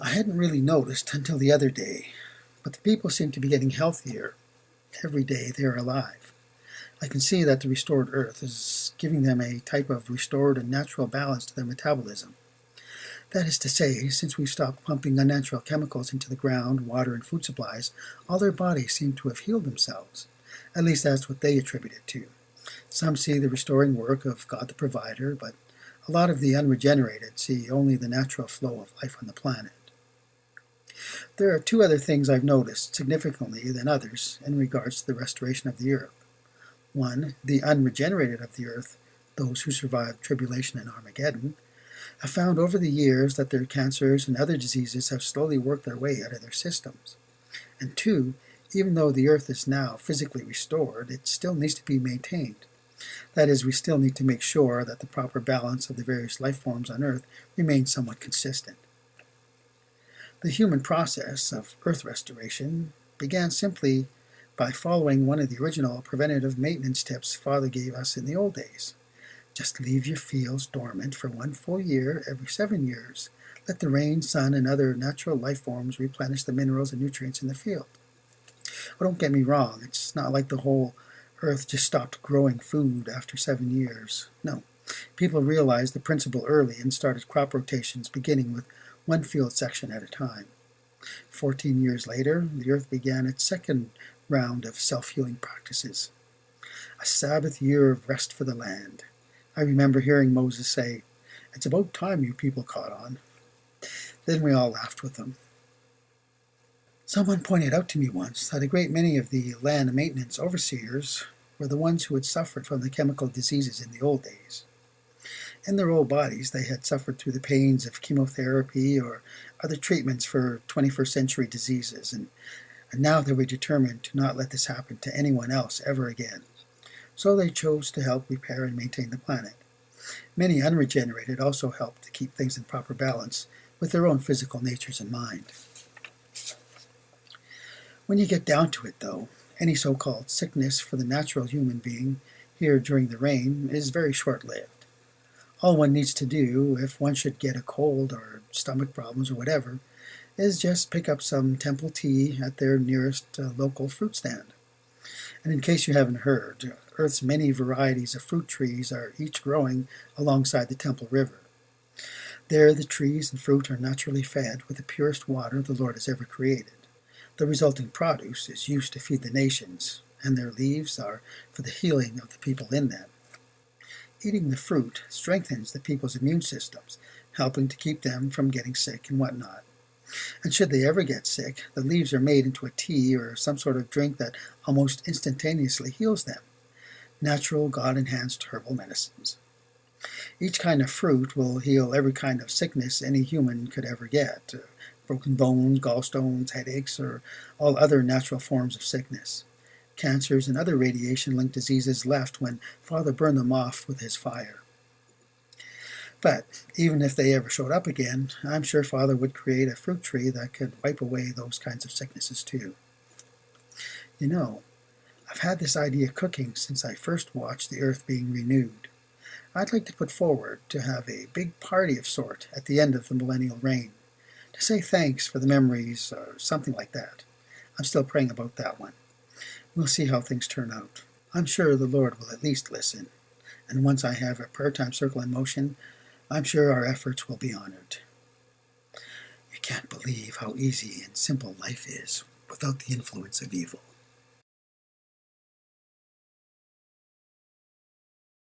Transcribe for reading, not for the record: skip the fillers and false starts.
I hadn't really noticed until the other day, but the people seem to be getting healthier every day they are alive. I can see that the restored earth is giving them a type of restored and natural balance to their metabolism. That is to say, since we've stopped pumping unnatural chemicals into the ground, water, and food supplies, all their bodies seem to have healed themselves. At least that's what they attribute it to. Some see the restoring work of God the Provider, but a lot of the unregenerated see only the natural flow of life on the planet. There are two other things I've noticed significantly than others in regards to the restoration of the earth. One, the unregenerated of the earth, those who survived tribulation and Armageddon, have found over the years that their cancers and other diseases have slowly worked their way out of their systems. And two, even though the earth is now physically restored, it still needs to be maintained. That is, we still need to make sure that the proper balance of the various life forms on earth remains somewhat consistent. The human process of earth restoration began simply by following one of the original preventative maintenance tips Father gave us in the old days. Just leave your fields dormant for 1 full year every 7 years. Let the rain, sun, and other natural life forms replenish the minerals and nutrients in the field. Well, don't get me wrong, it's not like the whole earth just stopped growing food after 7 years. No, people realized the principle early and started crop rotations beginning with one field section at a time. 14 years later, the earth began its second round of self-healing practices. A Sabbath year of rest for the land. I remember hearing Moses say, "It's about time you people caught on." Then we all laughed with him. Someone pointed out to me once that a great many of the land maintenance overseers were the ones who had suffered from the chemical diseases in the old days. In their old bodies, they had suffered through the pains of chemotherapy or other treatments for 21st century diseases, and now they were determined to not let this happen to anyone else ever again. So they chose to help repair and maintain the planet. Many unregenerated also helped to keep things in proper balance with their own physical natures in mind. When you get down to it, though, any so-called sickness for the natural human being here during the reign is very short-lived. All one needs to do, if one should get a cold or stomach problems or whatever, is just pick up some temple tea at their nearest local fruit stand. And in case you haven't heard, Earth's many varieties of fruit trees are each growing alongside the Temple River. There the trees and fruit are naturally fed with the purest water the Lord has ever created. The resulting produce is used to feed the nations, and their leaves are for the healing of the people in them. Eating the fruit strengthens the people's immune systems, helping to keep them from getting sick and whatnot. And should they ever get sick, the leaves are made into a tea or some sort of drink that almost instantaneously heals them. Natural, God-enhanced herbal medicines. Each kind of fruit will heal every kind of sickness any human could ever get. Broken bones, gallstones, headaches, or all other natural forms of sickness. Cancers and other radiation-linked diseases left when Father burned them off with his fire. But even if they ever showed up again, I'm sure Father would create a fruit tree that could wipe away those kinds of sicknesses too. You know, I've had this idea cooking since I first watched the earth being renewed. I'd like to put forward to have a big party of sort at the end of the millennial reign, to say thanks for the memories or something like that. I'm still praying about that one. We'll see how things turn out. I'm sure the Lord will at least listen, and once I have a prayer time circle in motion, I'm sure our efforts will be honored. You can't believe how easy and simple life is without the influence of evil.